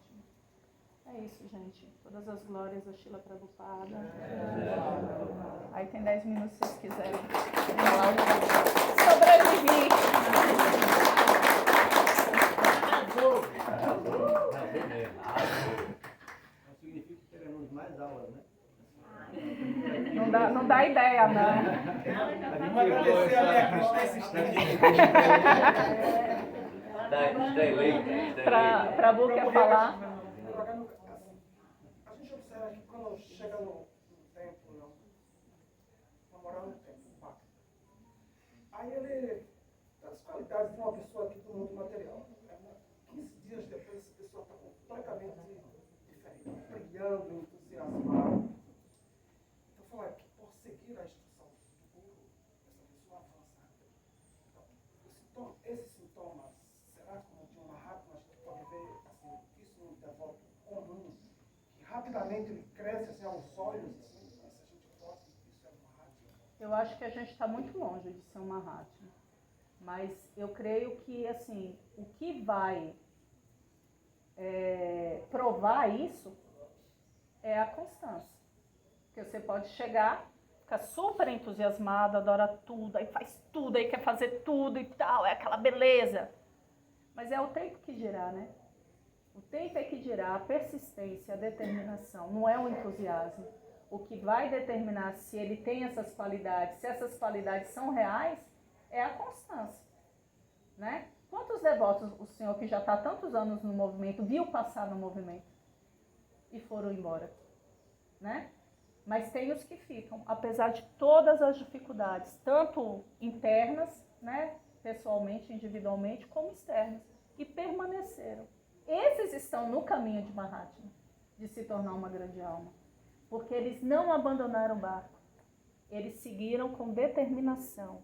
É isso, gente. Todas as glórias a Srila Prabhupada. Aí tem 10 minutos se vocês quiserem falar. Sobrevivi. Não significa que teremos mais aulas, né? Não dá ideia, não. Vamos agradecer a minha Krishna Para a quer falar. A gente observa que quando chega no templo, na moral no templo, aí ele tem as qualidades de uma pessoa aqui do mundo material. 15 dias depois, essa pessoa está completamente diferente, brilhando, entusiasmada. Então, falar que por seguir a instrução do guru, essa pessoa avança. Então, esses sintomas, será como de uma rápida, a gente pode ver assim, isso no devoto comum, que rapidamente ele cresce assim, aos olhos, assim, se a gente pode, isso é uma rápida. Eu acho que a gente está muito longe de ser uma Mahatma. Mas eu creio que, assim, o que vai provar isso é a constância. Porque você pode chegar, ficar super entusiasmado, adora tudo, aí faz tudo, aí quer fazer tudo e tal, é aquela beleza. Mas é o tempo que dirá, né? O tempo é que dirá, a persistência, a determinação, não é o entusiasmo. O que vai determinar se ele tem essas qualidades, se essas qualidades são reais, é a constância, né? Quantos devotos o senhor que já está há tantos anos no movimento, viu passar no movimento e foram embora, né? Mas tem os que ficam, apesar de todas as dificuldades, tanto internas, né, pessoalmente, individualmente, como externas, e permaneceram. Esses estão no caminho de Mahatma, de se tornar uma grande alma, porque eles não abandonaram o barco, eles seguiram com determinação,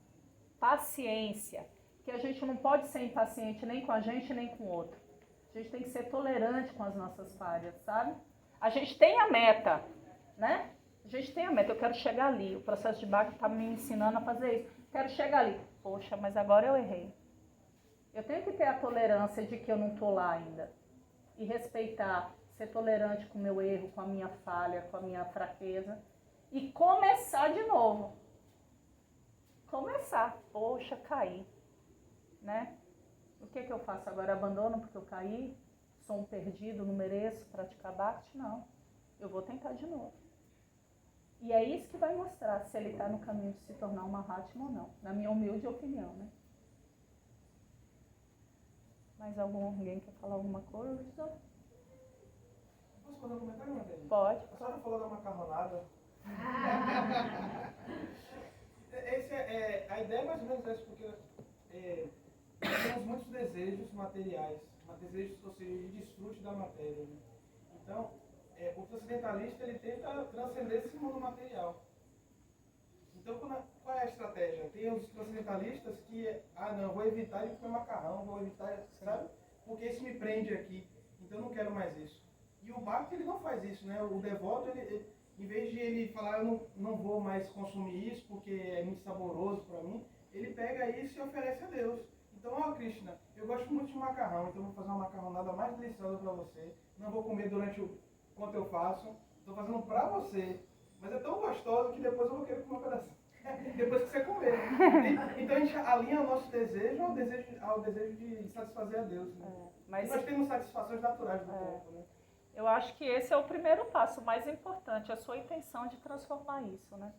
paciência, que a gente não pode ser impaciente nem com a gente, nem com o outro. A gente tem que ser tolerante com as nossas falhas, sabe? A gente tem a meta, né? A gente tem a meta, eu quero chegar ali. O processo de Bhakti está me ensinando a fazer isso. Quero chegar ali. Poxa, mas agora eu errei. Eu tenho que ter a tolerância de que eu não estou lá ainda. E respeitar, ser tolerante com o meu erro, com a minha falha, com a minha fraqueza. E começar de novo. Começar. Poxa, caí. Né? O que eu faço agora? Abandono porque eu caí? Sou um perdido, não mereço praticar Bhakti? Não. Eu vou tentar de novo. E é isso que vai mostrar se ele está no caminho de se tornar um Mahatma ou não. Na minha humilde opinião, né? Mais alguém quer falar alguma coisa? Posso fazer um comentário, Matheus? Pode. A senhora falou da macarronada. A ideia é mais ou menos essa, porque nós temos muitos desejos materiais, desejos, ou seja, de desfrute da matéria. Né? Então, o transcendentalista ele tenta transcender esse mundo material. Então, qual é a estratégia? Tem os transcendentalistas que, não, vou evitar de comer macarrão, vou evitar, sabe? Porque isso me prende aqui, então eu não quero mais isso. E o bhakti, ele não faz isso, né? O devoto, ele, em vez de ele falar, eu não vou mais consumir isso porque é muito saboroso para mim, ele pega isso e oferece a Deus. Então, ó Krishna, eu gosto muito de macarrão, então eu vou fazer uma macarronada mais deliciosa para você. Não vou comer durante quanto eu faço, estou fazendo para você. Mas é tão gostoso que depois eu vou querer comer um pedacinho. Depois que você comer. Então a gente alinha o nosso desejo ao desejo de satisfazer a Deus. Né? Mas nós temos satisfações naturais do corpo. Né? eu acho que esse é o primeiro passo, o mais importante, a sua intenção de transformar isso, né?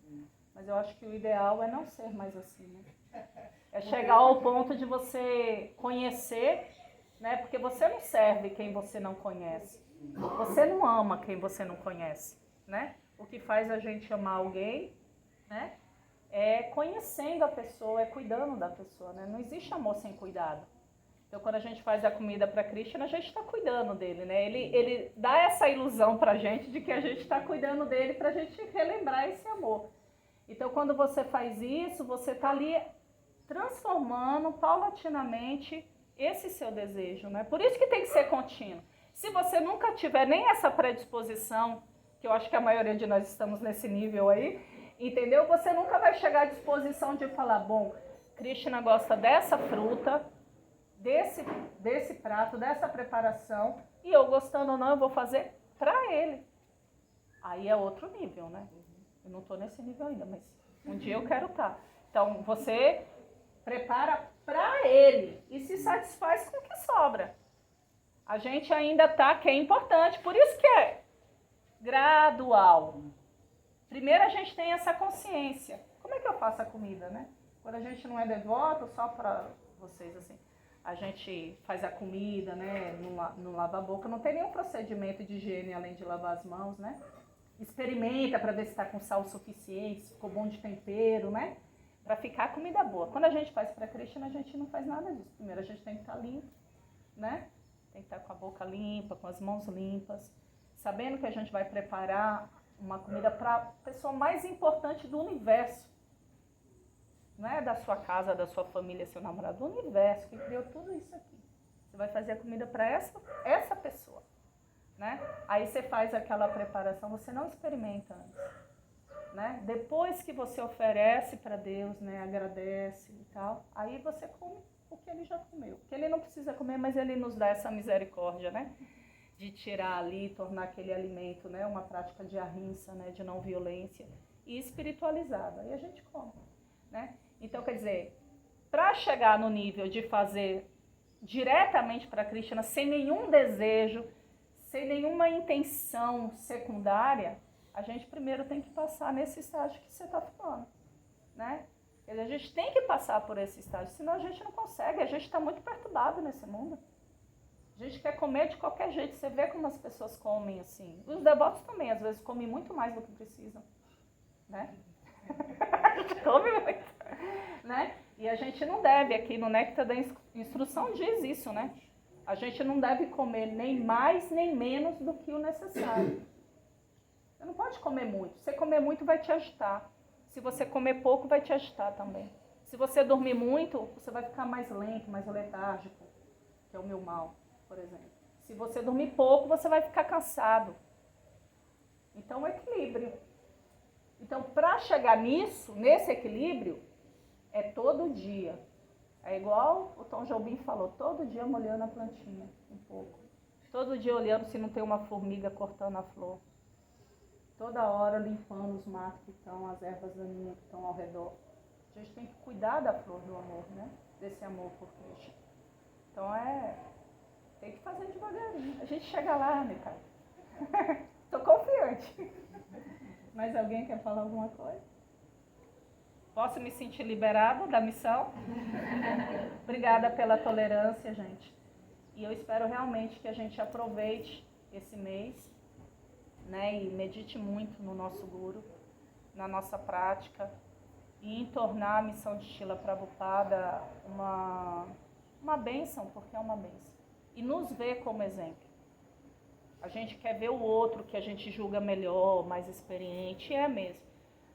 Mas eu acho que o ideal é não ser mais assim, né? É chegar ao ponto de você conhecer, né? Porque você não serve quem você não conhece. Você não ama quem você não conhece, né? O que faz a gente amar alguém, né? É conhecendo a pessoa, é cuidando da pessoa, né? Não existe amor sem cuidado. Então, quando a gente faz a comida para Krishna, a gente está cuidando dele, né? Ele dá essa ilusão para a gente de que a gente está cuidando dele para a gente relembrar esse amor. Então, quando você faz isso, você está ali transformando paulatinamente esse seu desejo, né? Por isso que tem que ser contínuo. Se você nunca tiver nem essa predisposição, que eu acho que a maioria de nós estamos nesse nível aí, entendeu? Você nunca vai chegar à disposição de falar, bom, Krishna gosta dessa fruta, desse prato, dessa preparação, e eu gostando ou não, eu vou fazer para ele. Aí é outro nível, né? Eu não estou nesse nível ainda, mas um dia eu quero estar. Então, você prepara para ele e se satisfaz com o que sobra. A gente ainda está, que é importante, por isso que é gradual. Primeiro a gente tem essa consciência. Como é que eu faço a comida, né? Quando a gente não é devoto, só para vocês assim, a gente faz a comida, né? Não lava a boca, não tem nenhum procedimento de higiene além de lavar as mãos, né? Experimenta para ver se está com sal suficiente, se ficou bom de tempero, né? Para ficar a comida boa. Quando a gente faz para Krishna, a gente não faz nada disso. Primeiro a gente tem que estar limpo, né? Tem que estar com a boca limpa, com as mãos limpas, sabendo que a gente vai preparar uma comida para a pessoa mais importante do universo. Não é da sua casa, da sua família, seu namorado, do universo, que criou tudo isso aqui. Você vai fazer a comida para essa pessoa, né? Aí você faz aquela preparação, você não experimenta antes, né? Depois que você oferece para Deus, né, agradece e tal, aí você come o que ele já comeu. Que ele não precisa comer, mas ele nos dá essa misericórdia, né? De tirar ali, tornar aquele alimento, né, uma prática de ahimsa, né, de não violência e espiritualizada. Aí a gente come, né? Então, quer dizer, para chegar no nível de fazer diretamente para Krishna, sem nenhum desejo, sem nenhuma intenção secundária, a gente primeiro tem que passar nesse estágio que você está falando, né? Quer dizer, a gente tem que passar por esse estágio, senão a gente não consegue, a gente está muito perturbado nesse mundo. A gente quer comer de qualquer jeito, você vê como as pessoas comem assim. Os devotos também, às vezes, comem muito mais do que precisam, né? A gente come muito, né? E a gente não deve, aqui no Néctar da Instrução diz isso, né? A gente não deve comer nem mais nem menos do que o necessário. Você não pode comer muito. Se você comer muito, vai te agitar. Se você comer pouco, vai te agitar também. Se você dormir muito, você vai ficar mais lento, mais letárgico, que é o meu mal, por exemplo. Se você dormir pouco, você vai ficar cansado. Então, equilíbrio. Então, para chegar nisso, nesse equilíbrio, é todo dia. É igual o Tom Jobim falou, todo dia molhando a plantinha, um pouco. Todo dia olhando se não tem uma formiga cortando a flor. Toda hora limpando os matos que estão, as ervas daninhas que estão ao redor. A gente tem que cuidar da flor do amor, né? Desse amor por Cristo. Então, tem que fazer devagarinho. A gente chega lá, né, cara? Tô confiante. Mais alguém quer falar alguma coisa? Posso me sentir liberada da missão? Obrigada pela tolerância, gente. E eu espero realmente que a gente aproveite esse mês, né, e medite muito no nosso Guru, na nossa prática, e em tornar a missão de Srila Prabhupada uma bênção, porque é uma bênção. E nos ver como exemplo. A gente quer ver o outro que a gente julga melhor, mais experiente, é mesmo.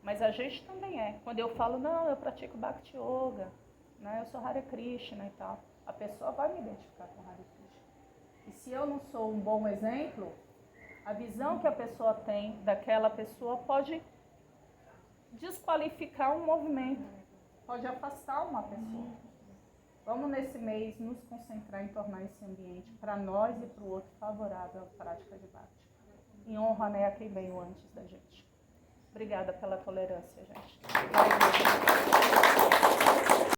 Mas a gente também é. Quando eu falo, não, eu pratico Bhakti Yoga, né, eu sou Hare Krishna e tal, a pessoa vai me identificar com Hare Krishna. E se eu não sou um bom exemplo, a visão que a pessoa tem daquela pessoa pode desqualificar um movimento, pode afastar uma pessoa. Vamos nesse mês nos concentrar em tornar esse ambiente para nós e para o outro favorável à prática de Bhakti. Em honra, né, a quem veio antes da gente. Obrigada pela tolerância, gente.